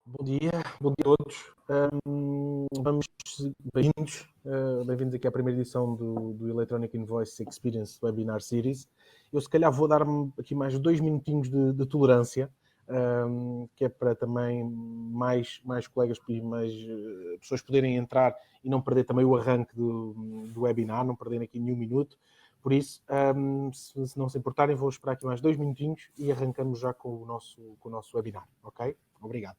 Bom dia a todos. Vamos, bem-vindos, bem-vindos aqui à primeira edição do Electronic Invoice Experience Webinar Series. Eu se calhar vou dar-me aqui mais 2 minutinhos de tolerância, que é para também mais colegas e mais pessoas poderem entrar e não perder também o arranque do webinar, não perderem aqui nenhum minuto. Por isso, se não se importarem, vou esperar aqui mais 2 minutinhos e arrancamos já com o nosso webinar, ok? Obrigado.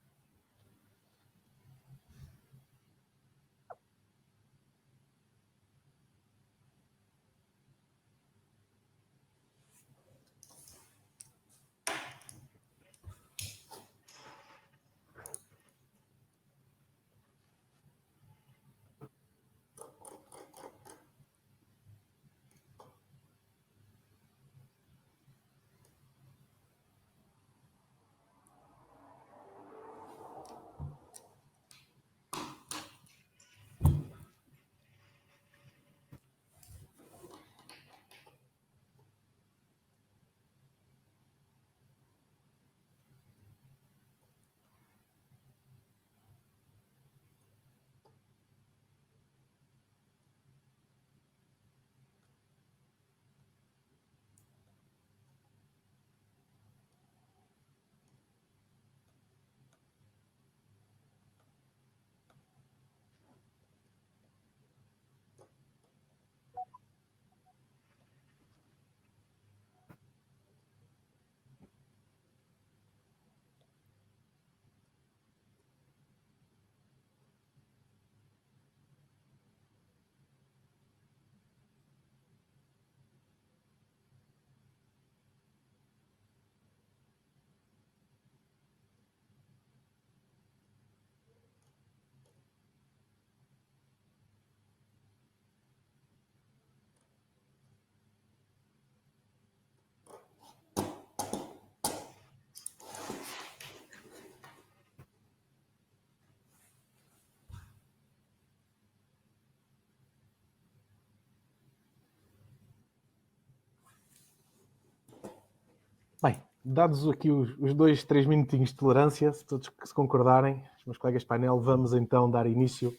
Bem, dados aqui os 2, 3 minutinhos de tolerância, se todos se concordarem, os meus colegas de painel, vamos então dar início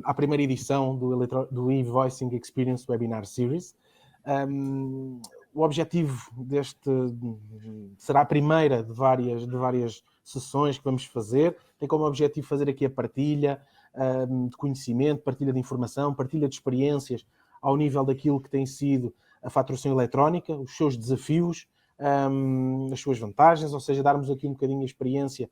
à primeira edição do E-Voicing Experience Webinar Series. O objetivo deste será a primeira de várias sessões que vamos fazer. Tem como objetivo fazer aqui a partilha de conhecimento, partilha de informação, partilha de experiências ao nível daquilo que tem sido a faturação eletrónica, os seus desafios, as suas vantagens, ou seja, darmos aqui um bocadinho a experiência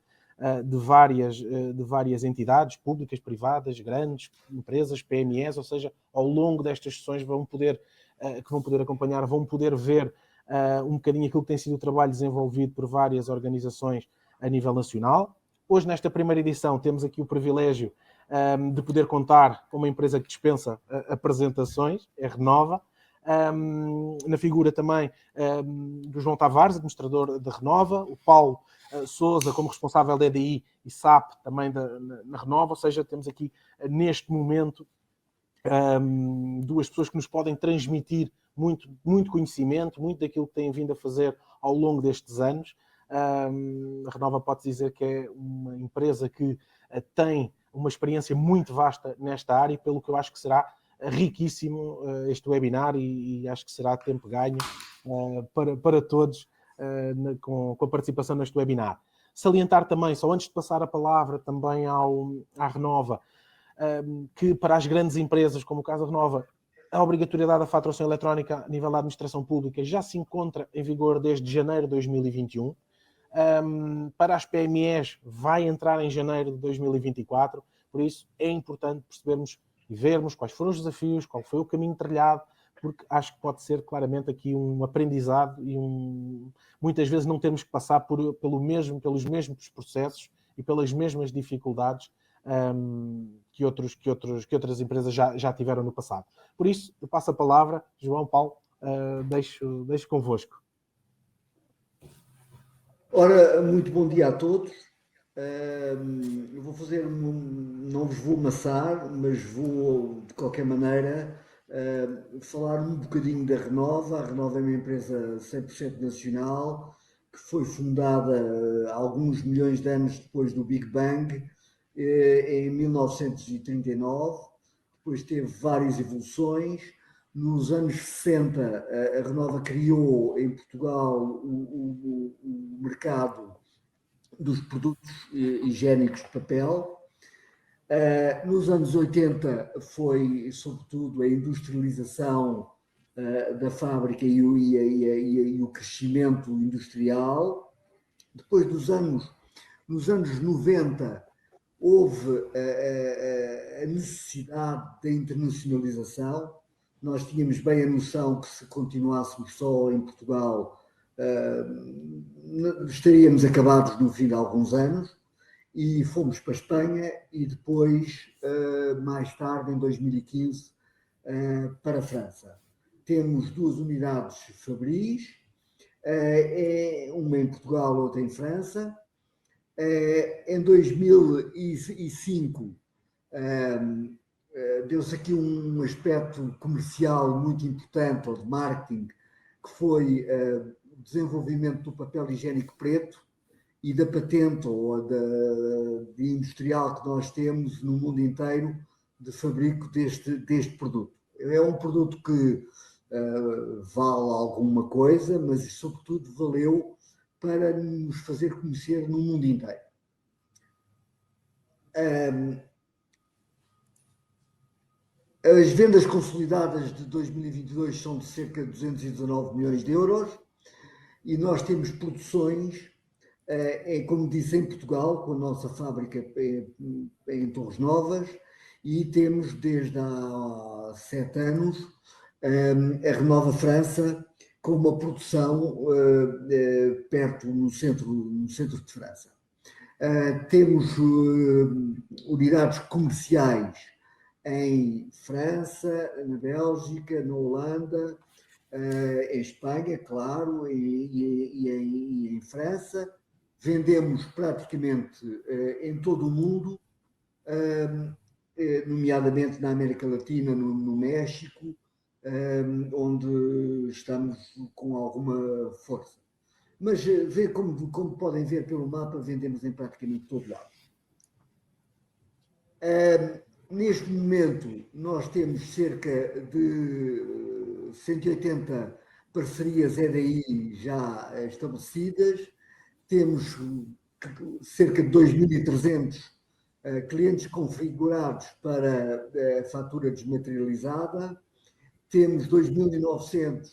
de várias entidades públicas, privadas, grandes empresas, PMEs, ou seja, ao longo destas sessões que vão poder acompanhar, vão poder ver um bocadinho aquilo que tem sido o trabalho desenvolvido por várias organizações a nível nacional. Hoje, nesta primeira edição, temos aqui o privilégio de poder contar com uma empresa que dispensa apresentações, é Renova, na figura também do João Tavares, administrador da Renova, o Paulo Sousa como responsável da EDI e SAP também na Renova, ou seja, temos aqui neste momento duas pessoas que nos podem transmitir muito conhecimento, muito daquilo que têm vindo a fazer ao longo destes anos. A Renova pode dizer que é uma empresa que tem uma experiência muito vasta nesta área, pelo que eu acho que será riquíssimo este webinar e acho que será tempo ganho para todos com a participação neste webinar. Salientar também, só antes de passar a palavra também à Renova, que para as grandes empresas, como o caso da Renova, a obrigatoriedade da faturação eletrónica a nível da administração pública já se encontra em vigor desde janeiro de 2021. Para as PMEs vai entrar em janeiro de 2024, por isso é importante percebermos e vermos quais foram os desafios, qual foi o caminho trilhado, porque acho que pode ser claramente aqui um aprendizado e muitas vezes não temos que passar pelos mesmos processos e pelas mesmas dificuldades que outras empresas já tiveram no passado. Por isso, eu passo a palavra, João, Paulo, deixo convosco. Ora, muito bom dia a todos. Eu vou fazer, não vos vou amassar, mas vou, de qualquer maneira, falar um bocadinho da Renova. A Renova é uma empresa 100% nacional, que foi fundada alguns milhões de anos depois do Big Bang, em 1939. Depois teve várias evoluções. Nos anos 60, a Renova criou em Portugal o mercado dos produtos higiênicos de papel. Nos anos 80 foi, sobretudo, a industrialização da fábrica e o crescimento industrial. Depois nos anos 90, houve a necessidade da internacionalização. Nós tínhamos bem a noção que se continuássemos só em Portugal, estaríamos acabados no fim de alguns anos, e fomos para a Espanha e depois, mais tarde, em 2015, para a França. Temos 2 unidades fabris, uma em Portugal, outra em França. Em 2005, deu-se aqui um aspecto comercial muito importante, ou de marketing, que foi o desenvolvimento do papel higiênico preto e da patente ou de industrial que nós temos no mundo inteiro de fabrico deste produto. É um produto que vale alguma coisa, mas sobretudo valeu para nos fazer conhecer no mundo inteiro. As vendas consolidadas de 2022 são de cerca de 219 milhões de euros e nós temos produções, como disse, em Portugal, com a nossa fábrica em Torres Novas, e temos desde há 7 anos a Renova França, com uma produção perto no centro de França. Temos unidades comerciais em França, na Bélgica, na Holanda, em Espanha, claro, e em França. Vendemos praticamente em todo o mundo, nomeadamente na América Latina, no México, onde estamos com alguma força. Mas como podem ver pelo mapa, vendemos em praticamente todo lado. Neste momento, nós temos cerca de 180 parcerias EDI já estabelecidas, temos cerca de 2.300 clientes configurados para a fatura desmaterializada, temos 2.900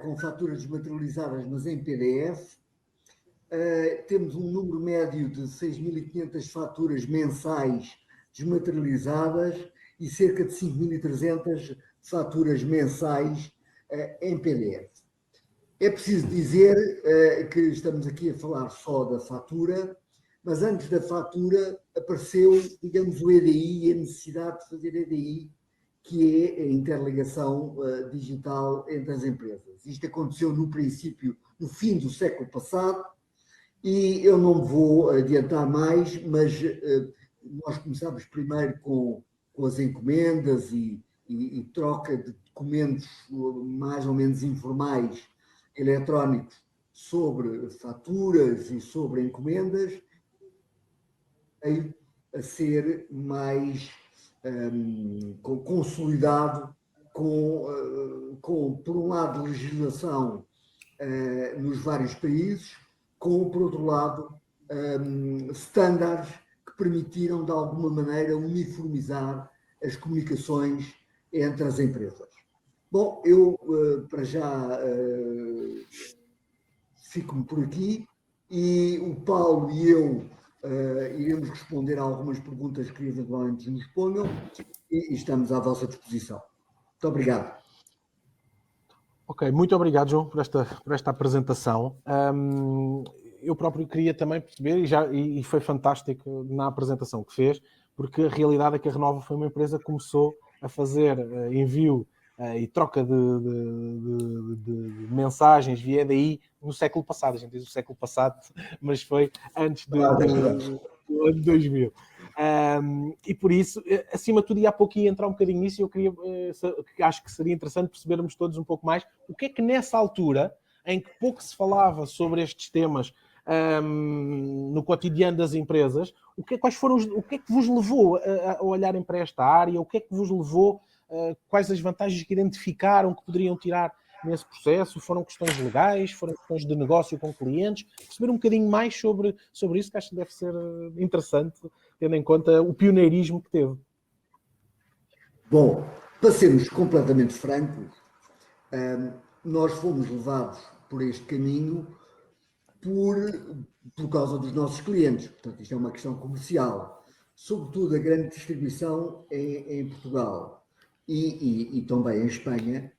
com faturas desmaterializadas, mas em PDF. Temos um número médio de 6.500 faturas mensais desmaterializadas e cerca de 5.300 faturas mensais em PDF. É preciso dizer que estamos aqui a falar só da fatura, mas antes da fatura apareceu, digamos, o EDI e a necessidade de fazer EDI, que é a interligação digital entre as empresas. Isto aconteceu no princípio, no fim do século passado, e eu não vou adiantar mais, mas nós começámos primeiro com as encomendas e troca de documentos mais ou menos informais, eletrónicos, sobre faturas e sobre encomendas, a ser mais consolidado com, por um lado, legislação nos vários países, com, por outro lado, estándares que permitiram, de alguma maneira, uniformizar as comunicações entre as empresas. Bom, eu, para já, fico-me por aqui e o Paulo e eu iremos responder a algumas perguntas que eventualmente nos ponham e estamos à vossa disposição. Muito obrigado. Ok, muito obrigado, João, por esta apresentação. Eu próprio queria também perceber, e foi fantástico na apresentação que fez, porque a realidade é que a Renova foi uma empresa que começou a fazer envio e troca de mensagens via EDI no século passado. A gente diz o século passado, mas foi antes do ano 2000. E por isso, acima de tudo, e há pouco ia entrar um bocadinho nisso, e eu queria, acho que seria interessante percebermos todos um pouco mais o que é que nessa altura em que pouco se falava sobre estes temas no cotidiano das empresas, o que é que vos levou a olharem para esta área? O que é que vos levou? Quais as vantagens que identificaram que poderiam tirar nesse processo? Foram questões legais? Foram questões de negócio com clientes? Perceber um bocadinho mais sobre isso, que acho que deve ser interessante, tendo em conta o pioneirismo que teve. Bom, para sermos completamente francos, nós fomos levados por este caminho por causa dos nossos clientes. Portanto, isto é uma questão comercial. Sobretudo a grande distribuição em Portugal e também em Espanha,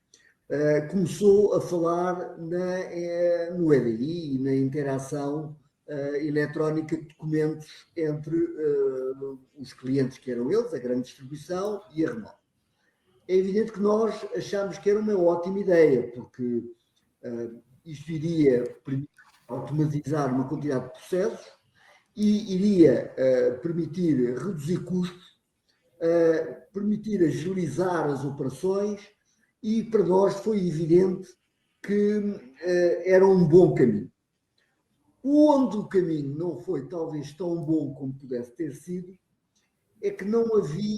começou a falar no EDI e na interação eletrónica de documentos entre os clientes, que eram eles, a grande distribuição e a Renault. É evidente que nós achámos que era uma ótima ideia, porque isto iria automatizar uma quantidade de processos e iria permitir reduzir custos, permitir agilizar as operações, e para nós foi evidente que era um bom caminho. Onde o caminho não foi talvez tão bom como pudesse ter sido, é que não havia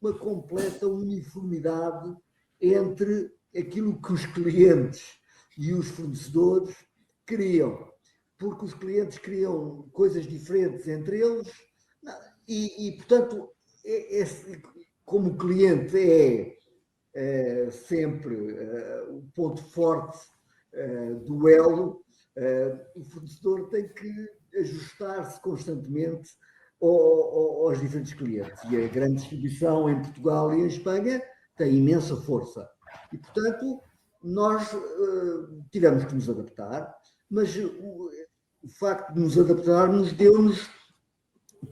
uma completa uniformidade entre aquilo que os clientes e os fornecedores queriam, porque os clientes queriam coisas diferentes entre eles e portanto, como o cliente é sempre o ponto forte do elo, o fornecedor tem que ajustar-se constantemente aos diferentes clientes. E a grande distribuição em Portugal e em Espanha tem imensa força. E, portanto, nós tivemos que nos adaptar, mas o facto de nos adaptarmos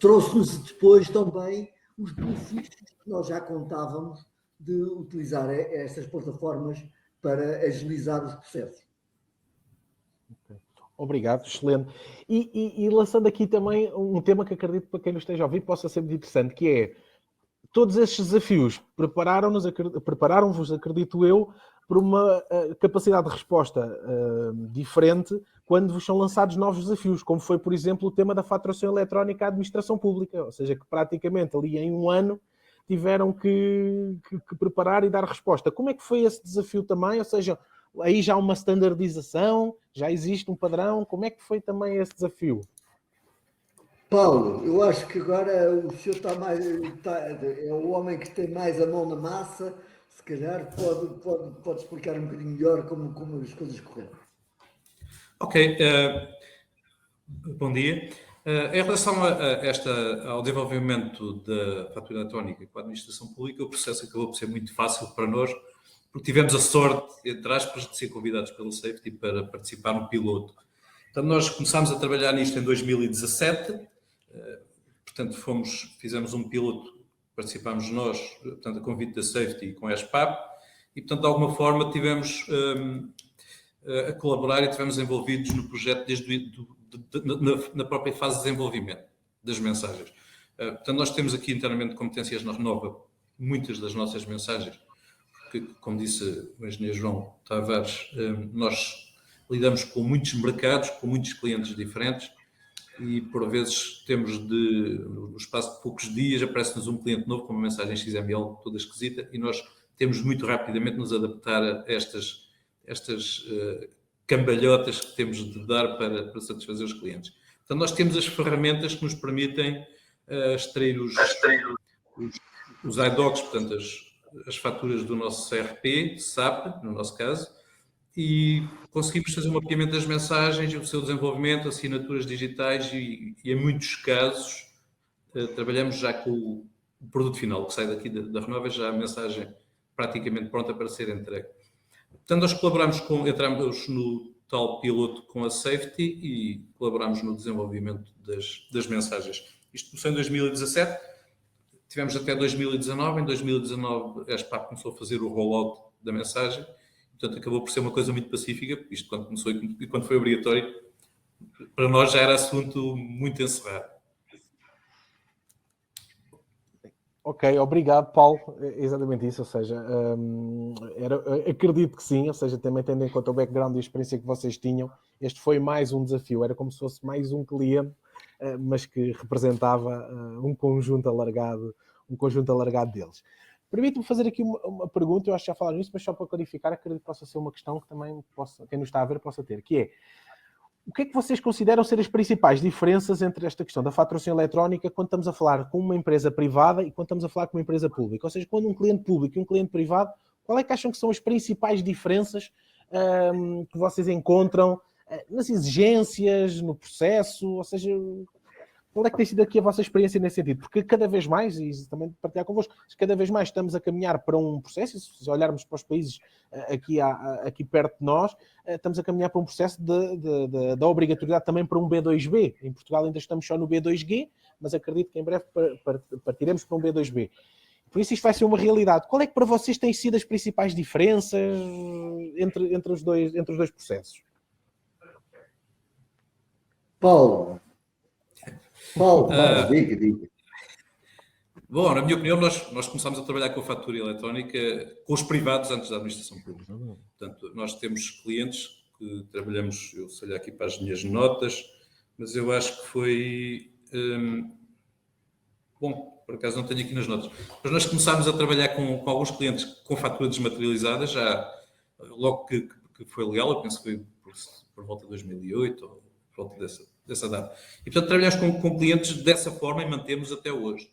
trouxe-nos depois também os benefícios que nós já contávamos de utilizar estas plataformas para agilizar os processos. Obrigado, excelente. E lançando aqui também um tema que acredito para quem nos esteja a ouvir possa ser muito interessante, que é todos estes desafios prepararam-vos, acredito eu, para uma capacidade de resposta diferente quando vos são lançados novos desafios, como foi, por exemplo, o tema da faturação eletrónica à administração pública, ou seja, que praticamente ali em um ano tiveram que preparar e dar resposta. Como é que foi esse desafio também? Ou seja, aí já há uma standardização, já existe um padrão, como é que foi também esse desafio? Paulo, eu acho que agora o senhor é o homem que tem mais a mão na massa, se calhar pode explicar um bocadinho melhor como as coisas correram. Ok, bom dia. Em relação ao desenvolvimento da fatura eletrónica com a administração pública, o processo acabou por ser muito fácil para nós, porque tivemos a sorte, entre aspas, de ser convidados pelo Safety para participar no piloto. Portanto, nós começámos a trabalhar nisto em 2017, portanto, fizemos um piloto, participámos nós, portanto, a convite da Safety com a ESPAP, e, portanto, de alguma forma tivemos a colaborar e estivemos envolvidos no projeto na própria fase de desenvolvimento das mensagens. Portanto, nós temos aqui internamente competências na Renova, muitas das nossas mensagens, porque, como disse o engenheiro João Tavares, nós lidamos com muitos mercados, com muitos clientes diferentes e, por vezes, no espaço de poucos dias, aparece-nos um cliente novo com uma mensagem XML toda esquisita e nós temos muito rapidamente nos adaptar a estas cambalhotas que temos de dar para satisfazer os clientes. Portanto, nós temos as ferramentas que nos permitem extrair os IDOCs, portanto, as faturas do nosso CRP, SAP, no nosso caso, e conseguimos fazer um mapeamento das mensagens e o seu desenvolvimento, assinaturas digitais e em muitos casos, trabalhamos já com o produto final que sai daqui da Renova, já a mensagem praticamente pronta para ser entregue. Portanto, nós entramos no tal piloto com a Safety e colaboramos no desenvolvimento das mensagens. Isto começou em 2017, tivemos até 2019. Em 2019, a ESPAP começou a fazer o rollout da mensagem. Portanto, acabou por ser uma coisa muito pacífica, isto quando começou e quando foi obrigatório, para nós já era assunto muito encerrado. Ok, obrigado, Paulo. É exatamente isso, ou seja, acredito que sim, ou seja, também tendo em conta o background e a experiência que vocês tinham, este foi mais um desafio, era como se fosse mais um cliente, mas que representava um conjunto alargado deles. Permite-me fazer aqui uma pergunta, eu acho que já falaram isso, mas só para clarificar, acredito que possa ser uma questão que também quem nos está a ver possa ter, que é: o que é que vocês consideram ser as principais diferenças entre esta questão da faturação eletrónica quando estamos a falar com uma empresa privada e quando estamos a falar com uma empresa pública? Ou seja, quando um cliente público e um cliente privado, qual é que acham que são as principais diferenças que vocês encontram nas exigências, no processo? Ou seja, qual é que tem sido aqui a vossa experiência nesse sentido? Porque cada vez mais, e também partilhar convosco, cada vez mais estamos a caminhar para um processo, se olharmos para os países aqui perto de nós, estamos a caminhar para um processo da obrigatoriedade também para um B2B. Em Portugal ainda estamos só no B2G, mas acredito que em breve partiremos para um B2B. Por isso isto vai ser uma realidade. Qual é que para vocês têm sido as principais diferenças entre os dois processos? Paulo, diga. Bom, na minha opinião, nós começámos a trabalhar com a fatura eletrónica com os privados antes da administração pública. Portanto, nós temos clientes que trabalhamos, eu sei lá aqui para as minhas notas, mas eu acho que foi... bom, por acaso não tenho aqui nas notas. Mas nós começámos a trabalhar com alguns clientes com fatura desmaterializada, já logo que foi legal, eu penso que foi por volta de 2008, ou por volta dessa data. E, portanto, trabalhamos com clientes dessa forma e mantemos até hoje.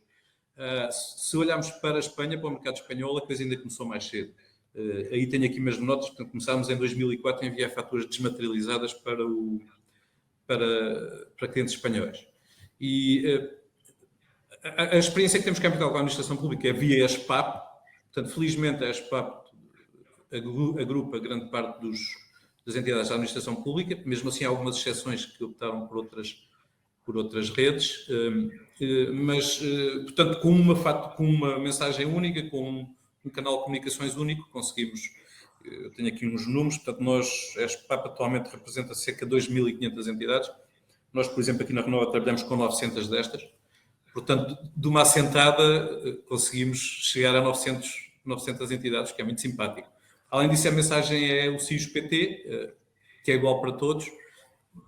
Se olharmos para a Espanha, para o mercado espanhol, a coisa ainda começou mais cedo. Aí tenho aqui mesmo notas, portanto, começámos em 2004 a enviar faturas desmaterializadas para clientes espanhóis. E a experiência que temos cá em Portugal com a administração pública é via a SPAP. Portanto, felizmente a SPAP agrupa grande parte das entidades da administração pública, mesmo assim há algumas exceções que optaram por outras redes, mas, portanto, com uma mensagem única, com um canal de comunicações único, conseguimos, eu tenho aqui uns números, portanto, a SPAP atualmente representa cerca de 2.500 entidades. Nós, por exemplo, aqui na Renova trabalhamos com 900 destas. Portanto, de uma assentada, conseguimos chegar a 900 entidades, que é muito simpático. Além disso, a mensagem é o CIUS-PT, que é igual para todos.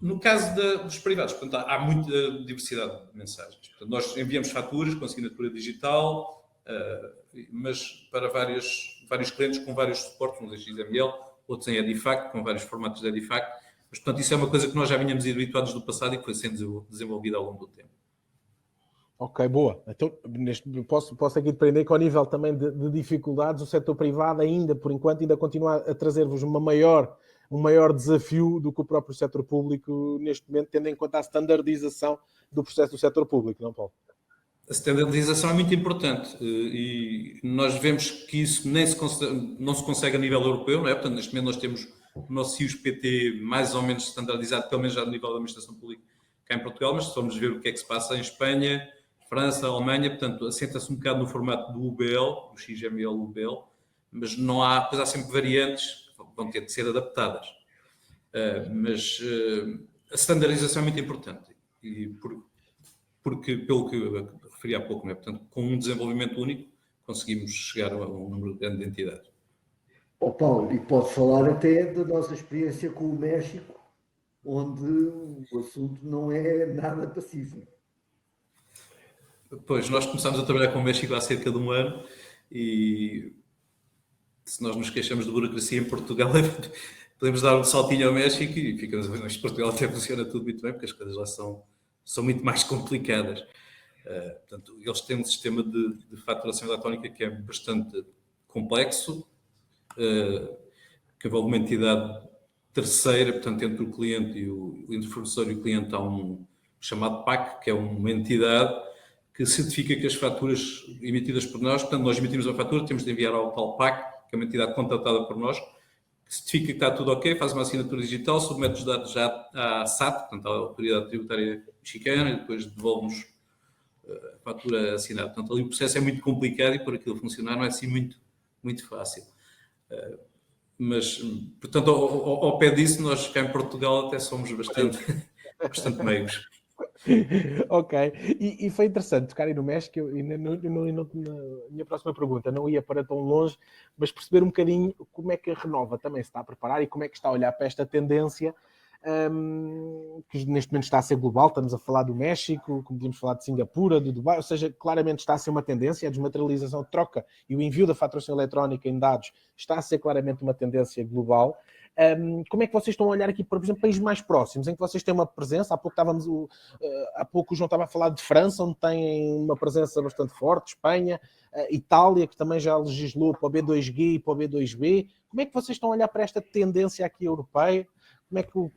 No caso dos privados, portanto, há muita diversidade de mensagens. Portanto, nós enviamos faturas com assinatura digital, mas para vários clientes com vários suportes, uns em XML, outros em Edifact, com vários formatos de Edifact. Mas, portanto, isso é uma coisa que nós já vínhamos habituados do passado e que foi sendo desenvolvida ao longo do tempo. Ok, boa. Então, posso aqui depender que ao nível também de dificuldades, o setor privado ainda, por enquanto, ainda continua a trazer-vos um maior desafio do que o próprio setor público neste momento, tendo em conta a standardização do processo do setor público, não, Paulo? A standardização é muito importante e nós vemos que isso não se consegue a nível europeu, não é? Portanto, neste momento nós temos o nosso CIUS-PT mais ou menos standardizado, pelo menos já a nível da administração pública cá em Portugal, mas se formos ver o que é que se passa em Espanha, França, Alemanha, portanto, assenta-se um bocado no formato do UBL, do XML UBL, mas depois há sempre variantes que vão ter de ser adaptadas. Mas a standardização é muito importante, e porque, pelo que eu referi há pouco, não é? Portanto, com um desenvolvimento único, conseguimos chegar a um número grande de entidades. Paulo, e pode falar até da nossa experiência com o México, onde o assunto não é nada pacífico. Pois, nós começámos a trabalhar com o México há cerca de um ano e se nós nos queixamos de burocracia em Portugal, podemos dar um saltinho ao México e ficamos a ver, mas Portugal até funciona tudo muito bem, porque as coisas lá são muito mais complicadas. Portanto, eles têm um sistema de faturação eletrónica que é bastante complexo, que envolve uma entidade terceira, portanto, entre o cliente entre o fornecedor e o cliente há um chamado PAC, que é uma entidade que certifica que as faturas emitidas por nós, portanto, nós emitimos uma fatura, temos de enviar ao tal PAC, que é uma entidade contratada por nós, que certifica que está tudo ok, faz uma assinatura digital, submete os dados já à SAT, portanto, à Autoridade Tributária Mexicana, e depois devolve-nos a fatura assinada. Portanto, ali o processo é muito complicado e para aquilo funcionar não é assim muito fácil. Mas, portanto, ao pé disso, nós cá em Portugal até somos bastante meigos. Ok, e foi interessante tocarem no México, e na minha próxima pergunta não ia para tão longe, mas perceber um bocadinho como é que a Renova também se está a preparar e como é que está a olhar para esta tendência que neste momento está a ser global. Estamos a falar do México, como podíamos falar de Singapura, do Dubai, ou seja, claramente está a ser uma tendência, a desmaterialização, a troca e o envio da faturação eletrónica em dados está a ser claramente uma tendência global. Como é que vocês estão a olhar aqui, por exemplo, países mais próximos, em que vocês têm uma presença? Há pouco o João estava a falar de França, onde têm uma presença bastante forte, Espanha, Itália, que também já legislou para o B2G e para o B2B. Como é que vocês estão a olhar para esta tendência aqui europeia?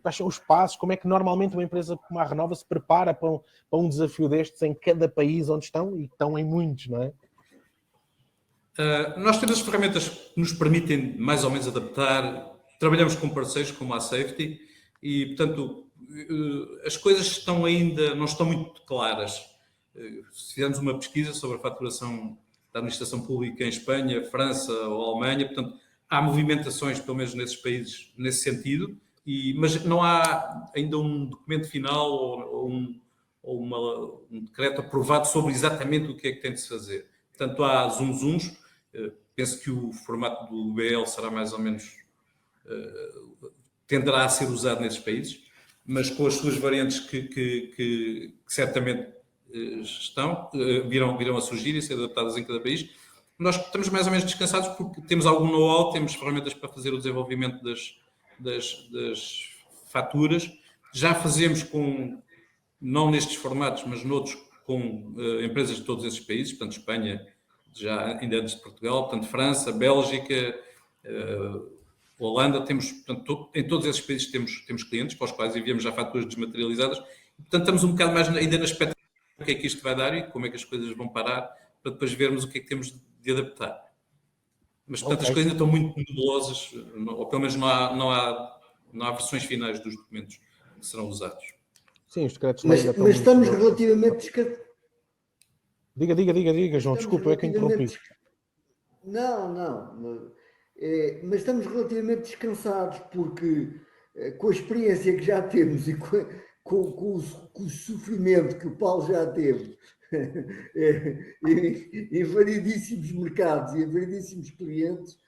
Quais são os passos? Como é que normalmente uma empresa como a Renova se prepara para um desafio destes em cada país onde estão? E estão em muitos, não é? Nós temos as ferramentas que nos permitem mais ou menos adaptar. Trabalhamos com parceiros como a Safety e, portanto, as coisas não estão muito claras. Se fizermos uma pesquisa sobre a faturação da administração pública em Espanha, França ou Alemanha, portanto, há movimentações, pelo menos nesses países, nesse sentido, mas não há ainda um documento final ou um decreto aprovado sobre exatamente o que é que tem de se fazer. Portanto, há zunzuns. Penso que o formato do BL será mais ou menos tenderá a ser usado nesses países, mas com as suas variantes que certamente virão a surgir e ser adaptadas em cada país. Nós estamos mais ou menos descansados porque temos algum know-how, temos ferramentas para fazer o desenvolvimento das faturas. Já fazemos não nestes formatos, mas noutros, com empresas de todos esses países, portanto, Espanha, já ainda antes de Portugal, portanto, França, Bélgica, Holanda, portanto, em todos esses países temos clientes para os quais enviamos já faturas desmaterializadas. Portanto, estamos um bocado mais ainda na expectativa do que é que isto vai dar e como é que as coisas vão parar, para depois vermos o que é que temos de adaptar. Mas, portanto, as coisas ainda estão muito nebulosas, ou pelo menos não há versões finais dos documentos que serão usados. Sim, os decretos mas estamos relativamente descansados. Diga, João, desculpa, é que interrompi. Não. Mas estamos relativamente descansados porque, com a experiência que já temos e com o sofrimento que o Paulo já teve em variedíssimos mercados e em variedíssimos clientes,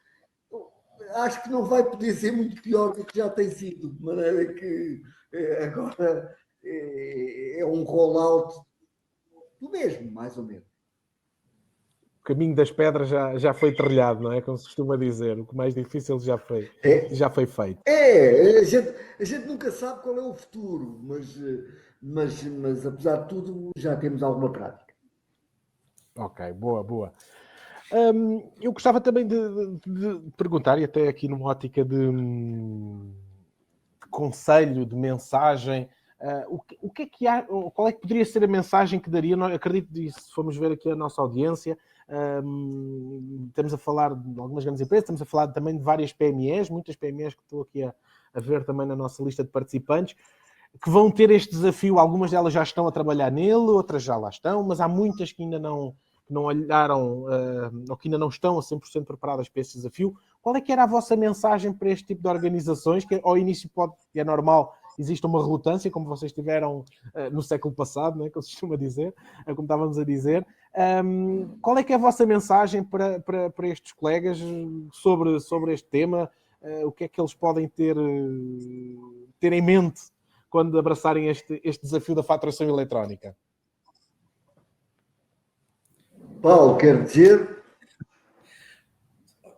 acho que não vai poder ser muito pior do que já tem sido, de maneira que agora é um rollout do mesmo, mais ou menos. O caminho das pedras já foi trilhado, não é? Como se costuma dizer. O que mais difícil já foi feito. A gente nunca sabe qual é o futuro, mas apesar de tudo já temos alguma prática. Ok, boa. Eu gostava também de perguntar, e até aqui numa ótica de conselho, de mensagem, o que é que há, qual é que poderia ser a mensagem que daria? Nós, acredito que se formos ver aqui a nossa audiência, estamos a falar de algumas grandes empresas, estamos a falar também de várias PMEs, muitas PMEs que estou aqui a ver também na nossa lista de participantes, que vão ter este desafio. Algumas delas já estão a trabalhar nele, outras já lá estão, mas há muitas que ainda não olharam ou que ainda não estão a 100% preparadas para este desafio. Qual é que era a vossa mensagem para este tipo de organizações, que ao início é normal, existe uma relutância, como vocês tiveram no século passado, né, como se costuma dizer, como estávamos a dizer. Qual é que é a vossa mensagem para estes colegas sobre este tema? O que é que eles podem ter em mente quando abraçarem este desafio da faturação eletrónica? Paulo, quer dizer?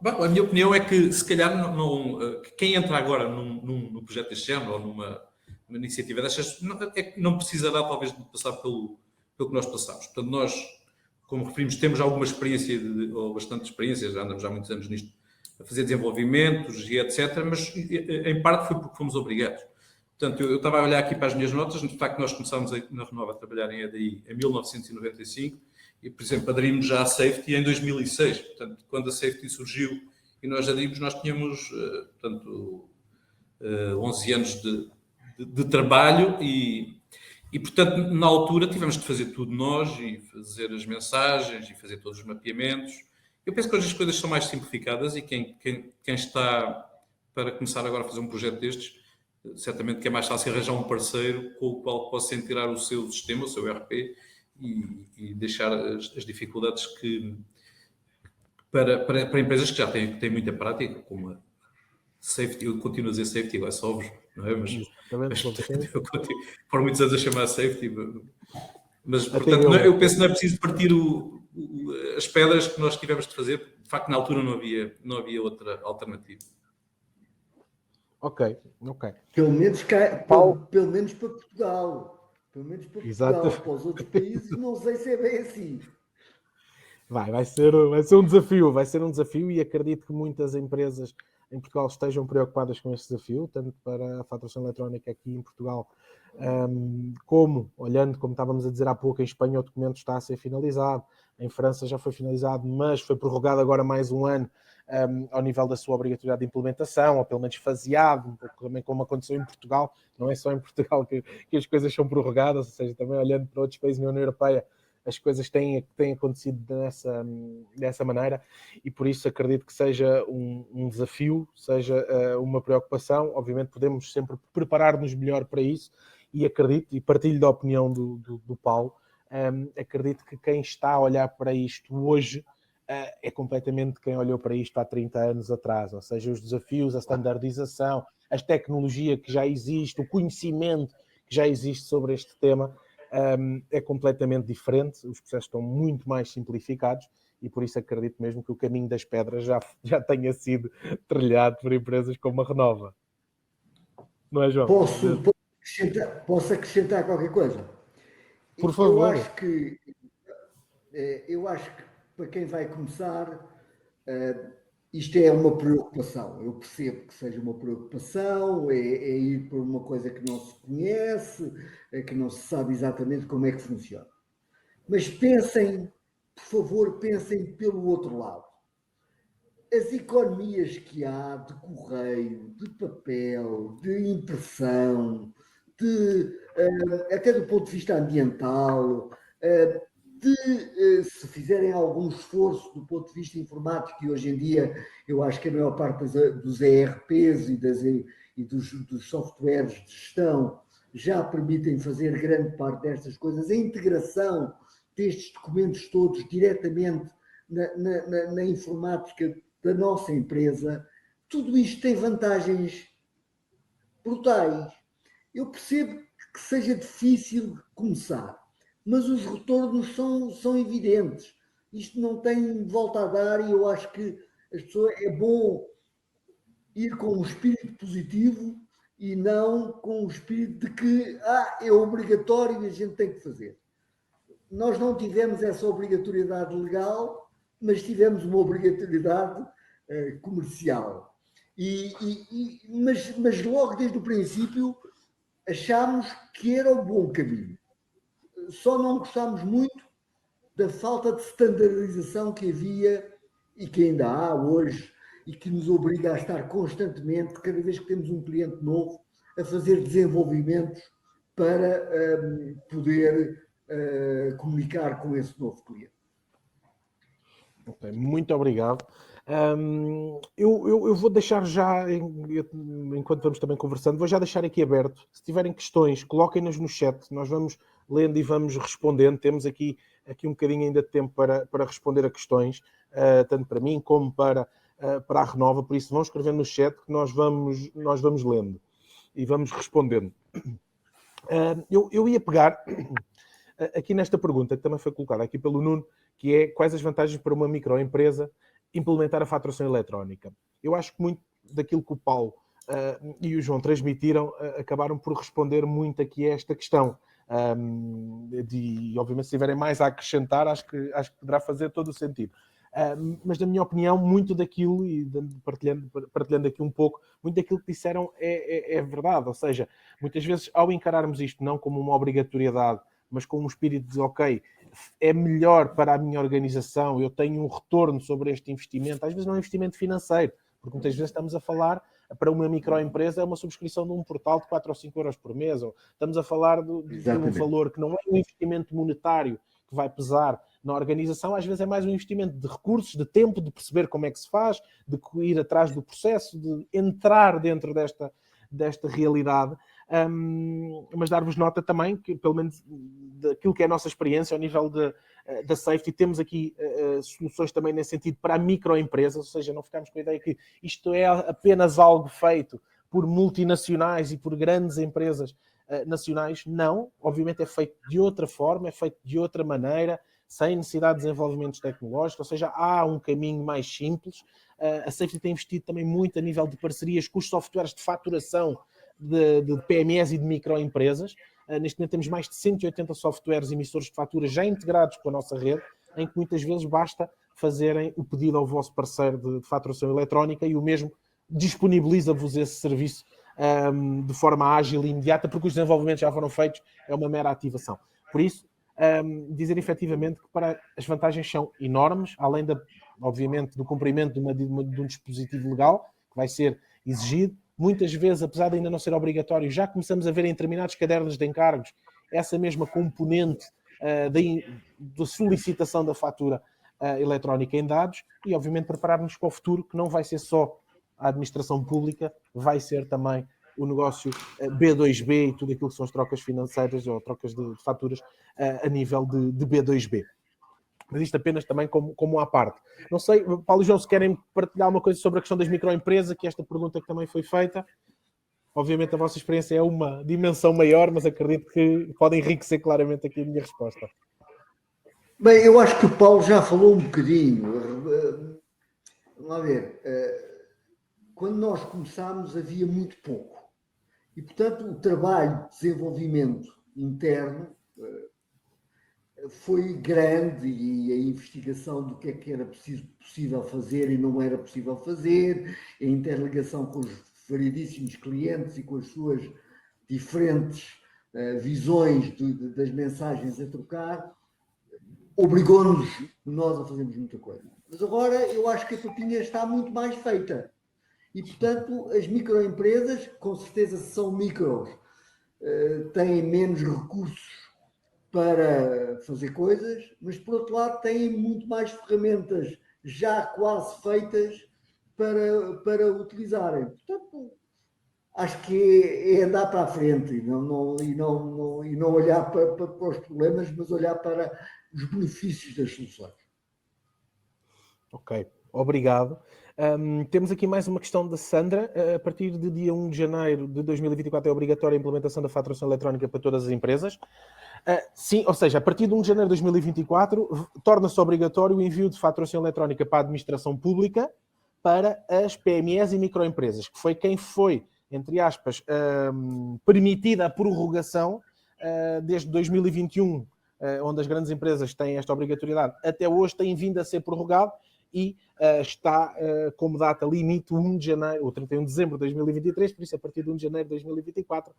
Bom, a minha opinião é que, se calhar, quem entra agora num projeto deste género ou numa iniciativa destas, não precisará, talvez, de passar pelo que nós passamos. Portanto, nós, como referimos, temos alguma experiência, ou bastante experiência, já andamos há muitos anos nisto, a fazer desenvolvimentos e etc., mas, em parte, foi porque fomos obrigados. Portanto, eu estava a olhar aqui para as minhas notas. De facto, nós começámos na Renova a trabalhar em EDI em 1995 e, por exemplo, aderimos já à Safety em 2006. Portanto, quando a Safety surgiu e nós aderimos, nós tínhamos, 11 anos de trabalho e, portanto, na altura tivemos de fazer tudo nós e fazer as mensagens e fazer todos os mapeamentos. Eu penso que hoje as coisas são mais simplificadas e quem está para começar agora a fazer um projeto destes certamente que é mais fácil arranjar um parceiro com o qual possa integrar o seu sistema, o seu ERP, e deixar as dificuldades que para empresas que já têm muita prática, como a safety, eu continuo a dizer safety, é só óbvio, não é? Exatamente, Portanto, eu continuo, por muitos anos a chamar safety, mas até portanto, eu. eu penso que não é preciso partir as pedras que nós tivemos de fazer, de facto, na altura não havia outra alternativa. Ok. Pelo menos, Paulo. pelo menos para Portugal. Pelo menos para Exato. Portugal. Para os outros países, não sei se é bem assim. Vai ser um desafio, e acredito que muitas empresas em Portugal estejam preocupadas com esse desafio, tanto para a faturação eletrónica aqui em Portugal, como estávamos a dizer há pouco, em Espanha o documento está a ser finalizado, em França já foi finalizado, mas foi prorrogado agora mais um ano ao nível da sua obrigatoriedade de implementação, ou pelo menos faseado, um pouco também como aconteceu em Portugal. Não é só em Portugal que as coisas são prorrogadas, ou seja, também olhando para outros países da União Europeia, as coisas têm acontecido dessa maneira, e por isso acredito que seja um desafio, seja uma preocupação. Obviamente podemos sempre preparar-nos melhor para isso, e acredito, e partilho da opinião do Paulo, acredito que quem está a olhar para isto hoje é completamente quem olhou para isto há 30 anos atrás, ou seja, os desafios, a standardização, a tecnologia que já existe, o conhecimento que já existe sobre este tema, é completamente diferente, os processos estão muito mais simplificados, e por isso acredito mesmo que o caminho das pedras já tenha sido trilhado por empresas como a Renova. Não é, João? Posso acrescentar qualquer coisa? Por favor. Eu acho que para quem vai começar, isto é uma preocupação. Eu percebo que seja uma preocupação, é ir por uma coisa que não se conhece, que não se sabe exatamente como é que funciona. Mas pensem, por favor, pensem pelo outro lado. As economias que há de correio, de papel, de impressão, até do ponto de vista ambiental, se fizerem algum esforço do ponto de vista informático, e hoje em dia eu acho que a maior parte dos ERPs e dos softwares de gestão já permitem fazer grande parte destas coisas, a integração destes documentos todos diretamente na informática da nossa empresa, tudo isto tem vantagens brutais. Eu percebo que seja difícil começar, mas os retornos são evidentes. Isto não tem volta a dar, e eu acho que as pessoas, é bom ir com um espírito positivo e não com o espírito de que é obrigatório e a gente tem que fazer. Nós não tivemos essa obrigatoriedade legal, mas tivemos uma obrigatoriedade comercial. Mas logo desde o princípio achámos que era o bom caminho. Só não gostámos muito da falta de standardização que havia e que ainda há hoje, e que nos obriga a estar constantemente, cada vez que temos um cliente novo, a fazer desenvolvimentos para poder comunicar com esse novo cliente. Okay, muito obrigado. Eu vou deixar já, enquanto vamos também conversando, vou já deixar aqui aberto. Se tiverem questões, coloquem-nas no chat. Nós vamos lendo e vamos respondendo. Temos aqui um bocadinho ainda de tempo para responder a questões, tanto para mim como para a Renova. Por isso, vão escrevendo no chat que nós vamos lendo e vamos respondendo. Eu ia pegar aqui nesta pergunta, que também foi colocada aqui pelo Nuno, que é: quais as vantagens para uma microempresa implementar a faturação eletrónica? Eu acho que muito daquilo que o Paulo e o João transmitiram acabaram por responder muito aqui a esta questão. Obviamente, se tiverem mais a acrescentar, acho que poderá fazer todo o sentido. Mas, na minha opinião, muito daquilo, e partilhando aqui um pouco, muito daquilo que disseram é verdade. Ou seja, muitas vezes, ao encararmos isto não como uma obrigatoriedade, mas com um espírito de, ok, é melhor para a minha organização, eu tenho um retorno sobre este investimento. Às vezes não é um investimento financeiro, porque muitas vezes estamos a falar, para uma microempresa, é uma subscrição de um portal de 4 ou 5 euros por mês, ou estamos a falar de um valor que não é um investimento monetário que vai pesar na organização, às vezes é mais um investimento de recursos, de tempo, de perceber como é que se faz, de ir atrás do processo, de entrar dentro desta realidade, mas dar-vos nota também que, pelo menos daquilo que é a nossa experiência ao nível da safety, temos aqui soluções também nesse sentido para microempresas, ou seja, não ficamos com a ideia que isto é apenas algo feito por multinacionais e por grandes empresas nacionais. Não, obviamente é feito de outra forma, é feito de outra maneira, sem necessidade de desenvolvimentos tecnológicos, ou seja, há um caminho mais simples. A Safety tem investido também muito a nível de parcerias com os softwares de faturação de PMEs e de microempresas. Neste momento temos mais de 180 softwares emissores de faturas já integrados com a nossa rede, em que muitas vezes basta fazerem o pedido ao vosso parceiro de faturação eletrónica e o mesmo disponibiliza-vos esse serviço de forma ágil e imediata, porque os desenvolvimentos já foram feitos, é uma mera ativação. Por isso, dizer efetivamente que para as vantagens são enormes, além, obviamente, do cumprimento de um dispositivo legal, que vai ser exigido. Muitas vezes, apesar de ainda não ser obrigatório, já começamos a ver em determinados cadernos de encargos essa mesma componente da solicitação da fatura eletrónica em dados e, obviamente, preparar-nos para o futuro, que não vai ser só a administração pública, vai ser também o negócio B2B e tudo aquilo que são as trocas financeiras ou trocas de faturas a nível de B2B. Mas isto apenas também como à parte. Não sei, Paulo e João, se querem partilhar uma coisa sobre a questão das microempresas, que esta pergunta que também foi feita. Obviamente a vossa experiência é uma dimensão maior, mas acredito que pode enriquecer claramente aqui a minha resposta. Bem, eu acho que o Paulo já falou um bocadinho. Vamos lá ver. Quando nós começámos havia muito pouco. E, portanto, o trabalho de desenvolvimento interno foi grande e a investigação do que era possível fazer e não era possível fazer, a interligação com os variedíssimos clientes e com as suas diferentes visões das mensagens a trocar, obrigou-nos nós a fazermos muita coisa. Mas agora eu acho que a papinha está muito mais feita. E, portanto, as microempresas, com certeza são micros, têm menos recursos para fazer coisas, mas, por outro lado, têm muito mais ferramentas já quase feitas para utilizarem. Portanto, acho que é andar para a frente e não olhar para os problemas, mas olhar para os benefícios das soluções. Ok, obrigado. Temos aqui mais uma questão da Sandra. A partir de dia 1 de janeiro de 2024 é obrigatória a implementação da faturação eletrónica para todas as empresas. Sim, ou seja, a partir de 1 de janeiro de 2024 torna-se obrigatório o envio de faturação eletrónica para a administração pública para as PMEs e microempresas, que foi quem foi, entre aspas, permitida a prorrogação desde 2021, onde as grandes empresas têm esta obrigatoriedade, até hoje tem vindo a ser prorrogado e está como data limite o 1 de janeiro, ou 31 de dezembro de 2023, por isso a partir de 1 de janeiro de 2024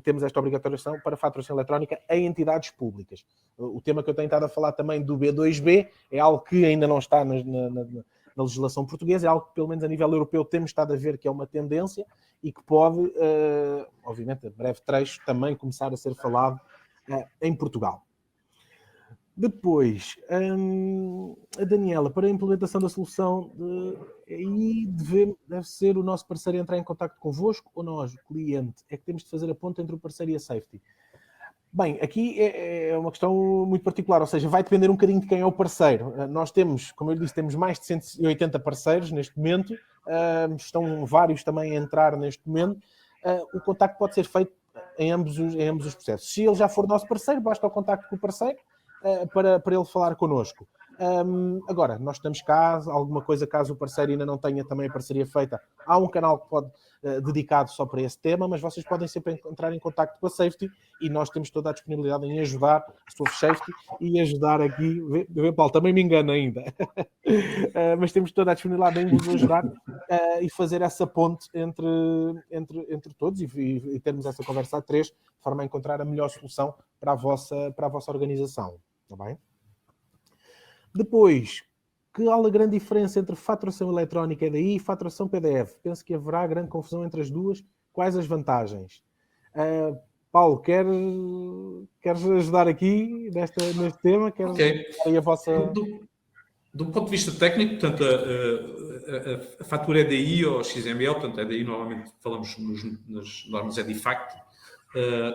temos esta obrigatorização para faturação eletrónica em entidades públicas. O tema que eu tenho estado a falar também do B2B é algo que ainda não está na legislação portuguesa, é algo que pelo menos a nível europeu temos estado a ver que é uma tendência e que pode, obviamente, a breve trecho também começar a ser falado em Portugal. Depois, a Daniela, para a implementação da solução, deve ser o nosso parceiro entrar em contacto convosco ou nós, o cliente, é que temos de fazer a ponte entre o parceiro e a safety? Bem, aqui é uma questão muito particular, ou seja, vai depender um bocadinho de quem é o parceiro. Nós temos, como eu disse, temos mais de 180 parceiros neste momento, estão vários também a entrar neste momento. O contacto pode ser feito em ambos os processos. Se ele já for nosso parceiro, basta o contacto com o parceiro para ele falar connosco. Agora, nós estamos cá, alguma coisa, caso o parceiro ainda não tenha também a parceria feita, há um canal que pode dedicado só para esse tema, mas vocês podem sempre entrar em contacto com a Safety e nós temos toda a disponibilidade em ajudar a Swift Safety e ajudar aqui, vê Paulo, também me engano ainda, mas temos toda a disponibilidade em vos ajudar e fazer essa ponte entre todos e termos essa conversa a três, de forma a encontrar a melhor solução para a vossa organização, está bem? Depois, que há uma grande diferença entre faturação eletrónica EDI e faturação PDF? Penso que haverá grande confusão entre as duas. Quais as vantagens? Paulo, queres ajudar aqui neste tema? Ok. Aí a vossa... Do ponto de vista técnico, portanto, a fatura EDI ou XML, portanto, EDI normalmente falamos nas normas EDIFACT,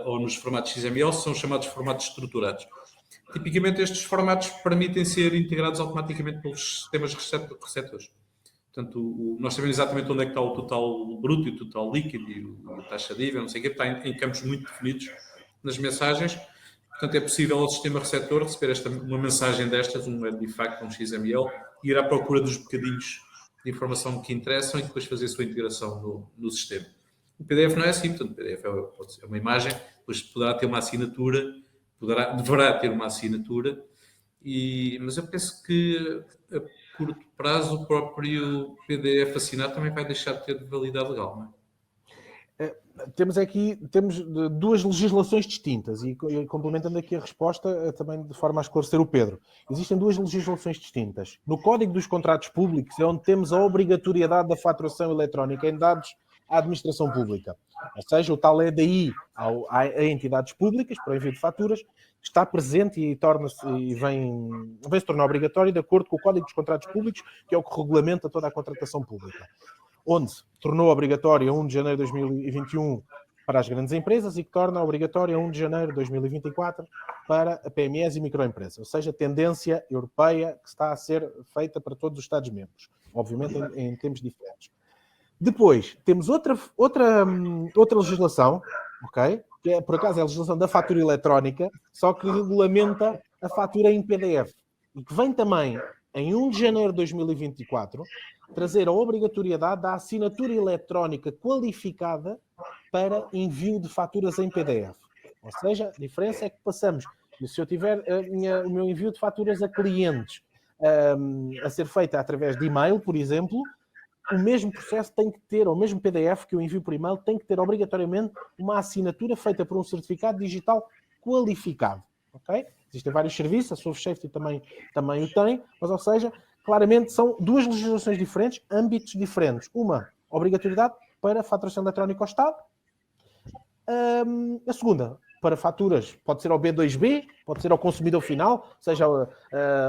ou nos formatos XML, são chamados formatos estruturados. Tipicamente, estes formatos permitem ser integrados automaticamente pelos sistemas receptores. Portanto, nós sabemos exatamente onde é que está o total bruto e o total líquido e a taxa de IVA, não sei o quê, está em campos muito definidos nas mensagens. Portanto, é possível ao sistema receptor receber uma mensagem destas, um EDIFACT, um XML, e ir à procura dos bocadinhos de informação que interessam e depois fazer a sua integração no sistema. O PDF não é assim, portanto, o PDF é uma imagem, depois poderá ter uma assinatura, deverá ter uma assinatura, mas eu penso que a curto prazo o próprio PDF assinado também vai deixar de ter validade legal, não é? Temos duas legislações distintas e complementando aqui a resposta também de forma a esclarecer o Pedro. Existem duas legislações distintas. No Código dos Contratos Públicos é onde temos a obrigatoriedade da faturação eletrónica em dados à administração pública. Ou seja, o tal EDI a entidades públicas para o envio de faturas está presente e vem se tornar obrigatório de acordo com o Código dos Contratos Públicos, que é o que regulamenta toda a contratação pública, onde tornou obrigatório a 1 de janeiro de 2021 para as grandes empresas e que torna obrigatório a 1 de janeiro de 2024 para a PMEs e microempresas. Ou seja, tendência europeia que está a ser feita para todos os Estados-membros, obviamente em tempos diferentes. Depois, temos outra legislação, ok? Que é, por acaso, é a legislação da fatura eletrónica, só que regulamenta a fatura em PDF. E que vem também, em 1 de janeiro de 2024, trazer a obrigatoriedade da assinatura eletrónica qualificada para envio de faturas em PDF. Ou seja, a diferença é que passamos, se eu tiver o meu envio de faturas a clientes a ser feita através de e-mail, por exemplo, o mesmo processo tem que ter, ou o mesmo PDF que eu envio por e-mail, tem que ter obrigatoriamente uma assinatura feita por um certificado digital qualificado. Ok? Existem vários serviços, a Solve Safety também o tem, mas, ou seja, claramente são duas legislações diferentes, âmbitos diferentes. Uma, obrigatoriedade para faturação eletrónica ao Estado. A segunda, para faturas, pode ser ao B2B, pode ser ao consumidor final, seja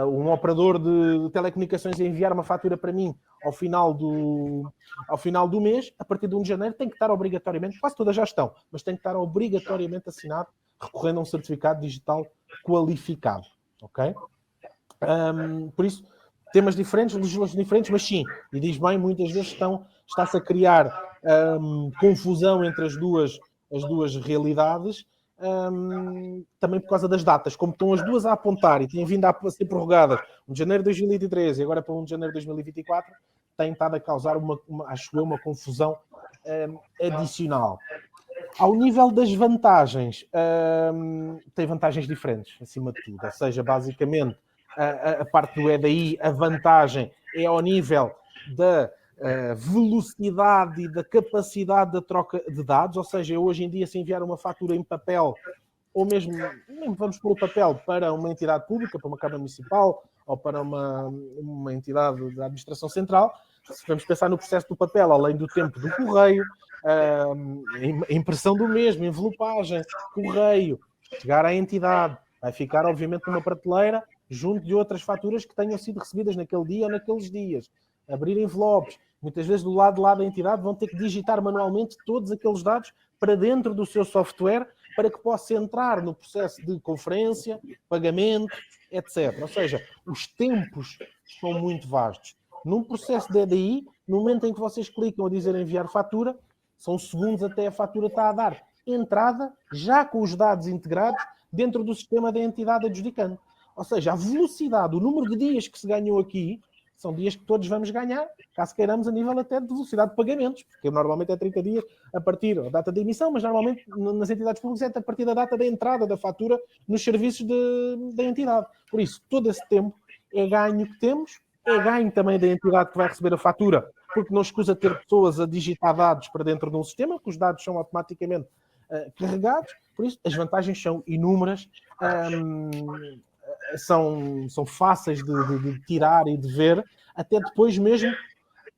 um operador de telecomunicações a enviar uma fatura para mim ao final do mês, a partir de 1 de janeiro, tem que estar obrigatoriamente, quase todas já estão, mas tem que estar obrigatoriamente assinado, recorrendo a um certificado digital qualificado. Ok? Por isso, temas diferentes, legislações diferentes, mas sim, e diz bem, muitas vezes está-se a criar confusão entre as duas realidades, também por causa das datas, como estão as duas a apontar e têm vindo a ser prorrogadas 1 de janeiro de 2023 e agora para 1 de janeiro de 2024, tem estado a causar uma confusão adicional. Ao nível das vantagens, tem vantagens diferentes, acima de tudo, ou seja, basicamente a parte do EDI, a vantagem é ao nível da velocidade e da capacidade da troca de dados, ou seja, eu hoje em dia, se enviar uma fatura em papel, ou mesmo vamos pôr o papel para uma entidade pública, para uma Câmara Municipal ou para uma entidade da administração central, se vamos pensar no processo do papel, além do tempo do correio, a impressão do mesmo, envelopagem, correio, chegar à entidade, vai ficar obviamente numa prateleira junto de outras faturas que tenham sido recebidas naquele dia ou naqueles dias. Abrir envelopes. Muitas vezes do lado de lá da entidade vão ter que digitar manualmente todos aqueles dados para dentro do seu software para que possa entrar no processo de conferência, pagamento, etc. Ou seja, os tempos são muito vastos. Num processo de EDI, no momento em que vocês clicam a dizer enviar fatura, são segundos até a fatura está a dar entrada, já com os dados integrados, dentro do sistema da entidade adjudicante. Ou seja, a velocidade, o número de dias que se ganhou aqui, são dias que todos vamos ganhar, caso queiramos, a nível até de velocidade de pagamentos, porque normalmente é 30 dias a partir da data de emissão, mas normalmente nas entidades públicas é a partir da data da entrada da fatura nos serviços da entidade. Por isso, todo esse tempo é ganho que temos, é ganho também da entidade que vai receber a fatura, porque não escusa ter pessoas a digitar dados para dentro de um sistema, que os dados são automaticamente carregados, por isso as vantagens são inúmeras, são fáceis de tirar e de ver, até depois mesmo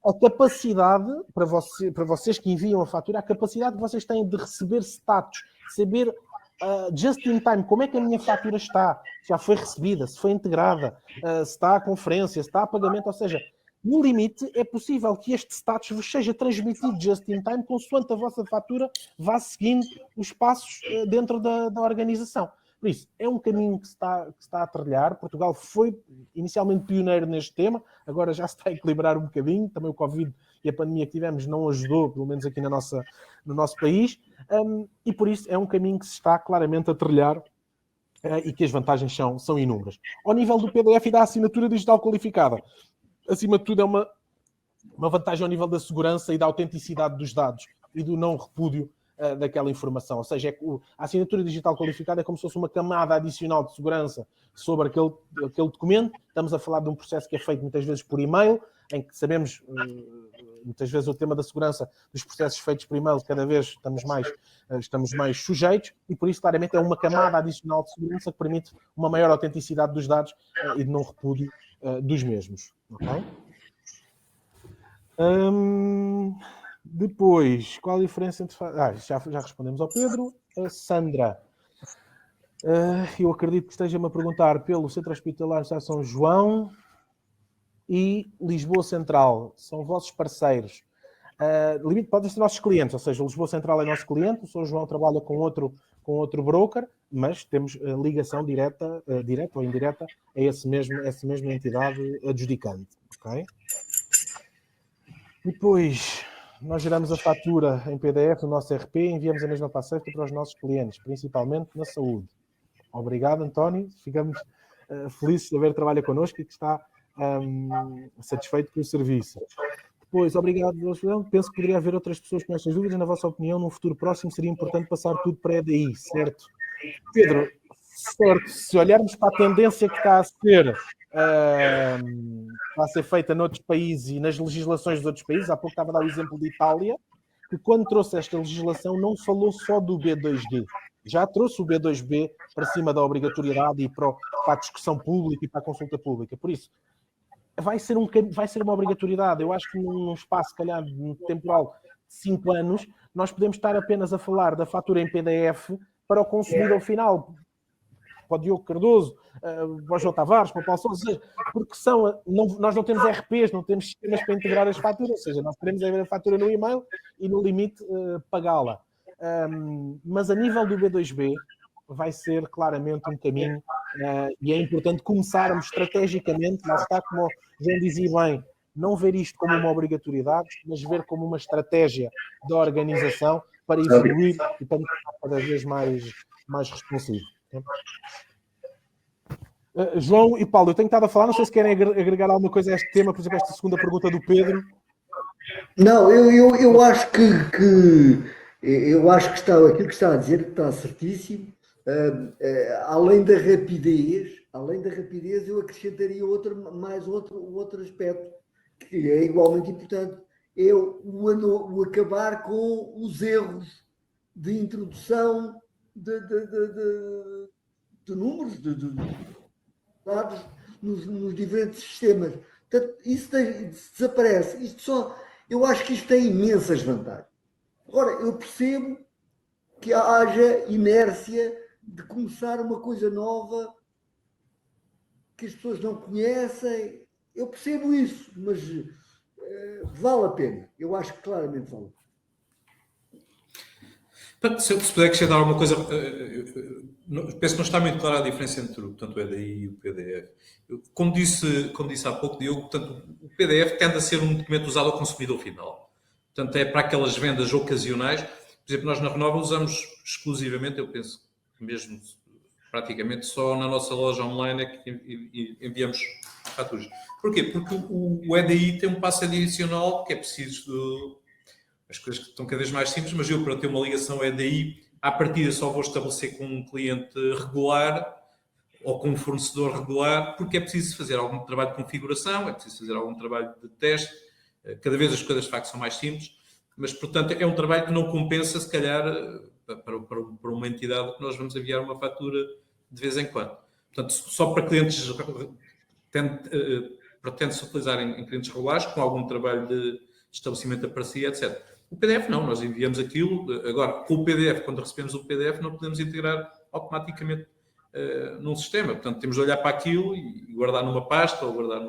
a capacidade, para vocês que enviam a fatura, a capacidade que vocês têm de receber status, saber just in time, como é que a minha fatura está? Já foi recebida, se foi integrada, se está à conferência, se está a pagamento, ou seja, no limite é possível que este status vos seja transmitido just in time, consoante a vossa fatura vá seguindo os passos dentro da organização. Por isso, é um caminho que se está a trilhar. Portugal foi inicialmente pioneiro neste tema, agora já se está a equilibrar um bocadinho. Também o Covid e a pandemia que tivemos não ajudou, pelo menos aqui no nosso país. E por isso é um caminho que se está claramente a trilhar e que as vantagens são inúmeras. Ao nível do PDF e da assinatura digital qualificada, acima de tudo é uma vantagem ao nível da segurança e da autenticidade dos dados e do não repúdio daquela informação. Ou seja, a assinatura digital qualificada é como se fosse uma camada adicional de segurança sobre aquele documento. Estamos a falar de um processo que é feito muitas vezes por e-mail, em que sabemos, muitas vezes, o tema da segurança dos processos feitos por e-mail, cada vez estamos mais sujeitos, e por isso, claramente, é uma camada adicional de segurança que permite uma maior autenticidade dos dados e de não repúdio dos mesmos. Okay? Depois, qual a diferença entre... já respondemos ao Pedro. Sandra, eu acredito que esteja-me a perguntar pelo Centro Hospitalar de São João e Lisboa Central. São vossos parceiros. Podem ser nossos clientes, ou seja, o Lisboa Central é nosso cliente, o São João trabalha com outro broker, mas temos ligação direta ou indireta a essa mesma entidade adjudicante. Okay? Depois, nós geramos a fatura em PDF no nosso RP e enviamos a mesma para a SEFTA para os nossos clientes, principalmente na saúde. Obrigado, António. Ficamos felizes de haver trabalho connosco e que está satisfeito com o serviço. Depois, obrigado. Penso que poderia haver outras pessoas com estas dúvidas. Na vossa opinião, num futuro próximo, seria importante passar tudo para a EDI, certo? Pedro, certo. Se olharmos para a tendência que está a ser feita noutros países e nas legislações dos outros países, há pouco estava a dar o exemplo de Itália, que quando trouxe esta legislação não falou só do B2G, já trouxe o B2B para cima da obrigatoriedade e para a discussão pública e para a consulta pública. Por isso, vai ser uma obrigatoriedade. Eu acho que num espaço, se calhar, temporal de 5 anos, nós podemos estar apenas a falar da fatura em PDF para o consumidor final, para o Diogo Cardoso, para o João Tavares, para o Paulo Sousa, porque nós não temos RPs, não temos sistemas para integrar as faturas, ou seja, nós queremos ver a fatura no e-mail e, no limite, pagá-la. Mas a nível do B2B, vai ser claramente um caminho e é importante começarmos estrategicamente, lá está, como o João dizia bem, não ver isto como uma obrigatoriedade, mas ver como uma estratégia da organização para evoluir e para ficar cada vez mais responsivo. João e Paulo, eu tenho estado a falar, não sei se querem agregar alguma coisa a este tema, por exemplo, esta segunda pergunta do Pedro. Não, eu acho que aquilo que está a dizer está certíssimo. Além da rapidez, eu acrescentaria outro aspecto que é igualmente importante, é o acabar com os erros de introdução de números, de dados nos diferentes sistemas. Portanto, isso desaparece. Eu acho que isto tem imensas vantagens. Agora, eu percebo que haja inércia de começar uma coisa nova que as pessoas não conhecem. Eu percebo isso, mas vale a pena. Eu acho que claramente vale. Se puder acrescentar alguma coisa, penso que não está muito clara a diferença entre o EDI e o PDF. Como disse há pouco, Diogo, portanto, o PDF tende a ser um documento usado ao consumidor final. Portanto, é para aquelas vendas ocasionais. Por exemplo, nós na Renova usamos exclusivamente, eu penso mesmo praticamente só na nossa loja online é que enviamos faturas. Porquê? Porque o EDI tem um passo adicional que é preciso... As coisas estão cada vez mais simples, mas eu, para ter uma ligação EDI, à partida só vou estabelecer com um cliente regular ou com um fornecedor regular, porque é preciso fazer algum trabalho de configuração, é preciso fazer algum trabalho de teste. Cada vez as coisas, de facto, são mais simples, mas, portanto, é um trabalho que não compensa, se calhar, para uma entidade que nós vamos enviar uma fatura de vez em quando. Portanto, só para clientes, pretende-se utilizar em clientes regulares, com algum trabalho de estabelecimento da parceria, etc. O PDF não, nós enviamos aquilo. Agora, com o PDF, quando recebemos o PDF, não podemos integrar automaticamente num sistema. Portanto, temos de olhar para aquilo e guardar numa pasta ou guardar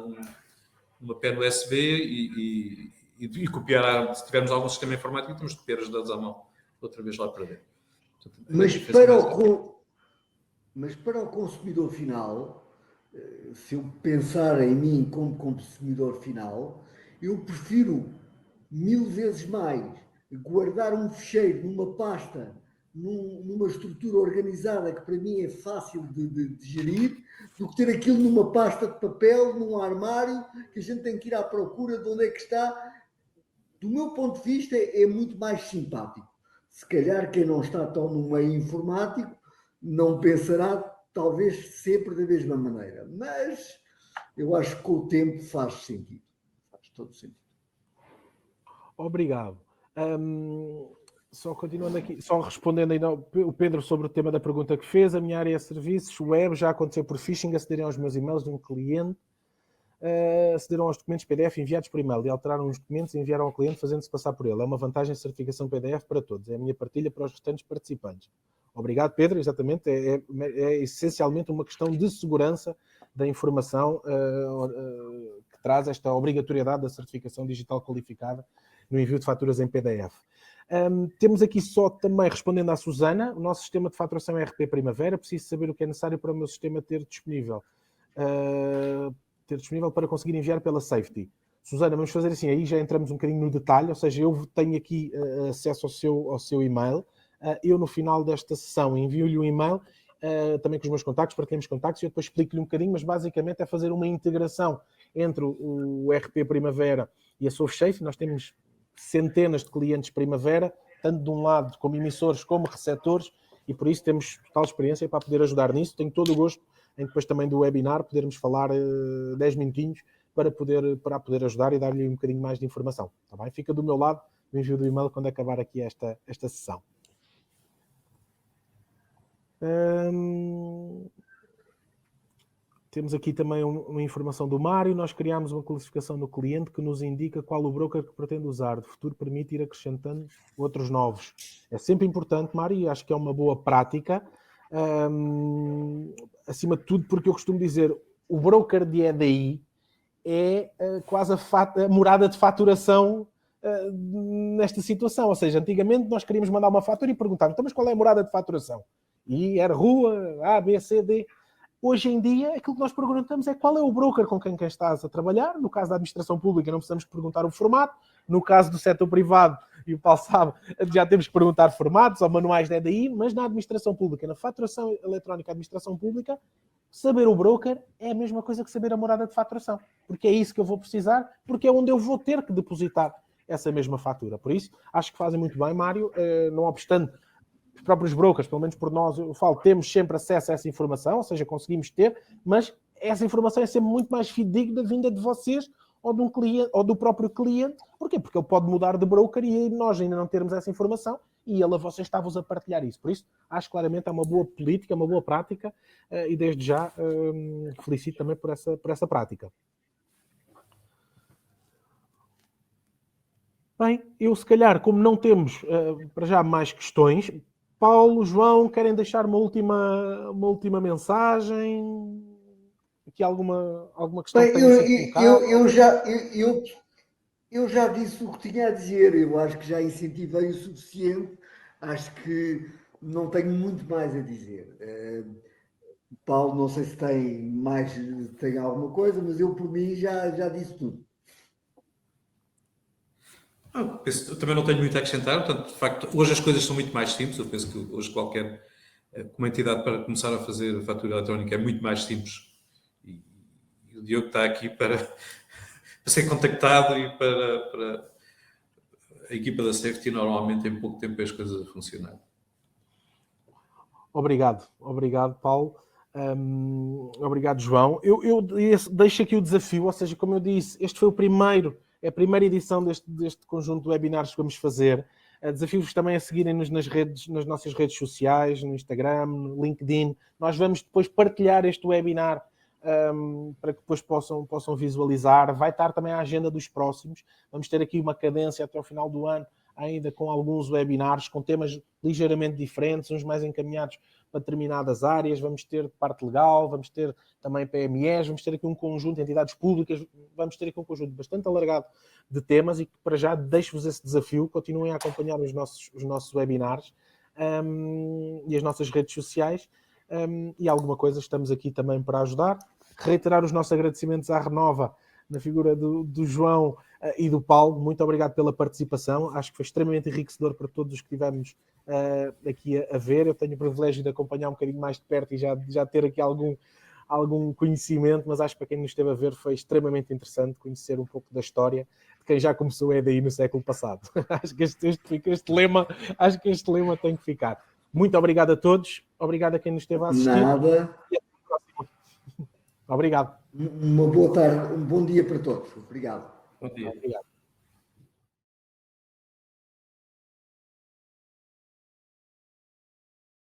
numa pen USB e copiar. Se tivermos algum sistema informático, temos de copiar os dados à mão outra vez lá para dentro. Portanto, mas para o consumidor final, se eu pensar em mim como consumidor final, eu prefiro 1000 vezes mais guardar um ficheiro numa pasta, numa estrutura organizada que para mim é fácil de gerir, do que ter aquilo numa pasta de papel, num armário, que a gente tem que ir à procura de onde é que está. Do meu ponto de vista, é muito mais simpático. Se calhar quem não está tão no meio informático não pensará talvez sempre da mesma maneira, mas eu acho que com o tempo faz sentido, faz todo sentido. Obrigado. Só continuando aqui, só respondendo ainda o Pedro sobre o tema da pergunta que fez, a minha área é serviços web, já aconteceu por phishing, acederem aos meus e-mails de um cliente, acederam aos documentos PDF enviados por e-mail e alteraram os documentos e enviaram ao cliente fazendo-se passar por ele. É uma vantagem a certificação PDF para todos, é a minha partilha para os restantes participantes. Obrigado, Pedro, exatamente, é essencialmente uma questão de segurança da informação que traz esta obrigatoriedade da certificação digital qualificada no envio de faturas em PDF. Temos aqui só também, respondendo à Susana, o nosso sistema de faturação é RP Primavera, preciso saber o que é necessário para o meu sistema ter disponível para conseguir enviar pela Safety. Susana, vamos fazer assim, aí já entramos um bocadinho no detalhe, ou seja, eu tenho aqui acesso ao seu e-mail, eu no final desta sessão envio-lhe um e-mail, também com os meus contactos, partilhamos contactos e eu depois explico-lhe um bocadinho, mas basicamente é fazer uma integração entre o RP Primavera e a SoftSafe. Nós temos centenas de clientes Primavera, tanto de um lado como emissores como receptores, e por isso temos total experiência para poder ajudar nisso. Tenho todo o gosto em depois também do webinar podermos falar 10 minutinhos para poder ajudar e dar-lhe um bocadinho mais de informação. Tá bem? Fica do meu lado o envio do e-mail quando acabar aqui esta sessão. Temos aqui também uma informação do Mário. Nós criámos uma classificação no cliente que nos indica qual o broker que pretende usar. De futuro permite ir acrescentando outros novos. É sempre importante, Mário, e acho que é uma boa prática. Acima de tudo, porque eu costumo dizer, o broker de EDI é quase a morada de faturação nesta situação. Ou seja, antigamente nós queríamos mandar uma fatura e perguntávamos, então, mas qual é a morada de faturação? E era rua, A, B, C, D. Hoje em dia, aquilo que nós perguntamos é qual é o broker com quem estás a trabalhar. No caso da administração pública, não precisamos perguntar o formato. No caso do setor privado, e o Paulo sabe, já temos que perguntar formatos ou manuais de EDI, mas na administração pública, na faturação eletrónica da administração pública, saber o broker é a mesma coisa que saber a morada de faturação. Porque é isso que eu vou precisar, porque é onde eu vou ter que depositar essa mesma fatura. Por isso, acho que fazem muito bem, Mário, não obstante os próprios brokers, pelo menos por nós, eu falo, temos sempre acesso a essa informação, ou seja, conseguimos ter, mas essa informação é sempre muito mais fidedigna vinda de vocês ou de um cliente, ou do próprio cliente. Porquê? Porque ele pode mudar de broker e nós ainda não termos essa informação e ele a vocês está-vos a partilhar isso. Por isso, acho claramente é uma boa política, uma boa prática e desde já felicito também por essa prática. Bem, eu se calhar, como não temos para já mais questões, Paulo, João, querem deixar uma última mensagem? Aqui alguma questão que tenha sido colocada? Eu já disse o que tinha a dizer. Eu acho que já incentivei o suficiente. Acho que não tenho muito mais a dizer. Paulo, não sei se tem alguma coisa, mas eu, por mim, já disse tudo. Eu também não tenho muito a acrescentar. Portanto, de facto, hoje as coisas são muito mais simples. Eu penso que hoje qualquer uma entidade para começar a fazer a fatura eletrónica é muito mais simples. E o Diogo está aqui para ser contactado e para a equipa da Safety normalmente em pouco tempo as coisas a funcionar. Obrigado, Paulo. Obrigado, João. Eu deixo aqui o desafio, ou seja, como eu disse, este foi é a primeira edição deste conjunto de webinars que vamos fazer. Desafio-vos também a seguirem-nos nas nossas redes sociais, no Instagram, no LinkedIn. Nós vamos depois partilhar este webinar para que depois possam visualizar. Vai estar também a agenda dos próximos. Vamos ter aqui uma cadência até ao final do ano ainda com alguns webinars com temas ligeiramente diferentes, uns mais encaminhados para determinadas áreas. Vamos ter parte legal, vamos ter também PMEs, vamos ter aqui um conjunto de entidades públicas, vamos ter aqui um conjunto bastante alargado de temas e que para já deixo-vos esse desafio, continuem a acompanhar os nossos webinars e as nossas redes sociais, e alguma coisa estamos aqui também para ajudar. Reiterar os nossos agradecimentos à Renova, na figura do João e do Paulo. Muito obrigado pela participação, acho que foi extremamente enriquecedor para todos os que tivemos aqui a ver. Eu tenho o privilégio de acompanhar um bocadinho mais de perto e já ter aqui algum conhecimento, mas acho que para quem nos esteve a ver foi extremamente interessante conhecer um pouco da história de quem já começou a EDI no século passado. Acho que este lema tem que ficar. Muito obrigado a todos, obrigado a quem nos esteve a assistir. Nada. E até a próxima. Obrigado. Uma boa tarde, um bom dia para todos. Obrigado. Bom dia. Obrigado.